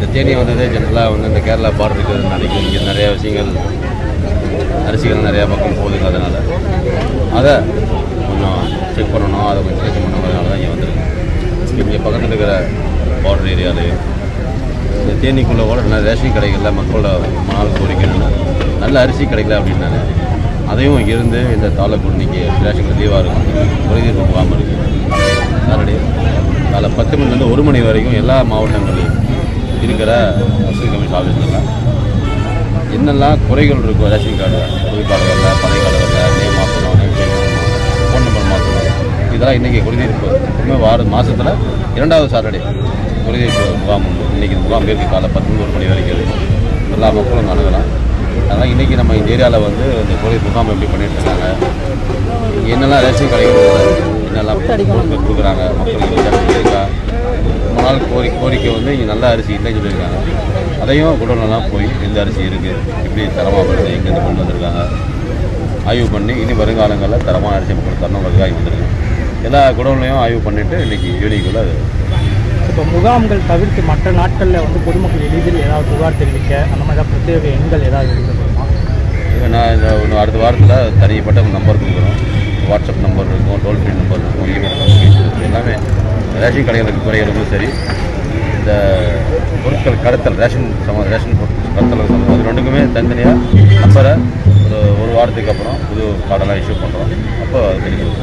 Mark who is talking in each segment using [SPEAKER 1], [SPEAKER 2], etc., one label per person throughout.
[SPEAKER 1] இந்த தேனி வந்ததே ஜென்ரலாக வந்து இந்த கேரளா பார்டர் இருக்கிறதுனால இங்கே நிறையா விஷயங்கள் அரிசிகள் நிறையா பக்கம் போகுதுங்க. அதனால் அதை கொஞ்சம் செக் பண்ணணும், அதை கொஞ்சம் செக் பண்ணணுங்கிறதுனால தான் இங்கே வந்துருக்கு. இங்கே பக்கத்தில் இருக்கிற பார்டர் ஏரியாலையும் இந்த தேனிக்குள்ளே கூட நிறைய ரேஷன் கடைகளில் மக்களோட மனால் கோரிக்கைன்னு நல்ல அரிசி கிடைக்கல அப்படின்னாரு. அதையும் இருந்து இந்த தாளக்கூட இன்றைக்கி ரேஷன் கடை லீவாக இருக்கும், குறைதீர்ப்பு முகாம் இருக்குது. சாட்டர்டே காலை 10 மணிலேருந்து 1 மணி வரைக்கும் எல்லா மாவட்டங்களிலும் இருக்கிற அரசு கமிஷன் ஆஃபீஸில் என்னெல்லாம் குறைகள் இருக்கும் ரேஷன் கார்டு புதுக்காடுகளில் பழைய காடுகளில் நேம் மாற்றணும், ஃபோன் நம்பர் மாற்றணும், இதெல்லாம் இன்றைக்கி குறைதீர்ப்பு மாதத்தில் 2வது சாட்டர்டே குறைதீர்ப்பு முகாம் உண்டு. இன்றைக்கி இந்த முகாம் இருக்குது காலை 10 1 மணி வரைக்கும் எல்லா மக்களும் அணுகலாம். அதனால் இன்றைக்கி நம்ம இந்த ஏரியாவில் வந்து இந்த குறைதீர்ப்பு முகாம் எப்படி பண்ணிட்டு இருக்காங்க, என்னெல்லாம் ரேஷன் கடைகள் என்னெல்லாம் கொடுக்குறாங்க, மக்களுக்கு இருக்கா நாள் கோரிக்கை வந்து இங்கே நல்ல அரிசி இல்லைன்னு சொல்லியிருக்காங்க. அதையும் குடோன்லாம் போய் எந்த அரிசி இருக்குது, எப்படி தரமாக வருது, எங்கேருந்து கொண்டு வந்திருக்காங்க ஆய்வு பண்ணி இனி வருங்காலங்களில் தரமான அரிசி மக்கள் தரணுங்கிறதுக்காக வந்திருக்கு. எல்லா குடோன்லையும் ஆய்வு பண்ணிவிட்டு இன்றைக்கி ஈவினிங்குள்ளே அது.
[SPEAKER 2] இப்போ முகாம்கள் தவிர்த்து மற்ற நாட்களில் வந்து பொதுமக்கள் எளிதில் ஏதாவது புகார் தெரிவிக்க அந்த மாதிரி ஏதாவது பிரத்யேக எண்கள் ஏதாவது இருக்கணுமா?
[SPEAKER 1] நான் இந்த ஒன்று அடுத்த வாரத்தில் தனிப்பட்ட நம்பர் கொடுக்குறோம். வாட்ஸ்அப் நம்பர் இருக்கும், டோல் ஃப்ரீ நம்பர் இருக்கும், இமெயில் நம்பர் எல்லாமே. ரேஷன் கடைகளுக்கு குறைகளும் சரி, இந்த பொருட்கள் கடத்தல் ரேஷன் பொருட்கள் கடத்தல் அது ரெண்டுக்குமே தனித்தனியாக நம்பரை ஒரு வாரத்துக்கு அப்புறம் புது கார்டெல்லாம் இஷ்யூ பண்ணுறோம். அப்போ அது தெரியும்.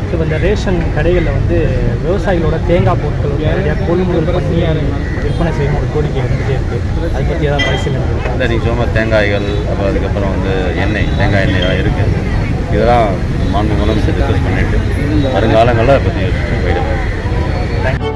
[SPEAKER 2] இப்போ இந்த ரேஷன் கடைகளில் வந்து விவசாயிகளோட தேங்காய் பொருட்கள் நிறையா கொள்முதல் பண்ணி விற்பனை செய்யணும் ஒரு கோரிக்கை இருந்துகிட்டே இருக்குது. அதை பற்றி ஏதாவது பரிசீலனை இருக்குது?
[SPEAKER 1] இல்லை, நீங்கள் சொன்ன தேங்காய்கள், அப்போ அதுக்கப்புறம் வந்து தேங்காய் எண்ணெய் இருக்குது. இதெல்லாம் மாண்பு முதலமைச்சர் டிஸ்கஸ் பண்ணிவிட்டு வருங்காலங்களில் அதை பற்றி போயிடுவாங்க.
[SPEAKER 2] தேங்க்யூ.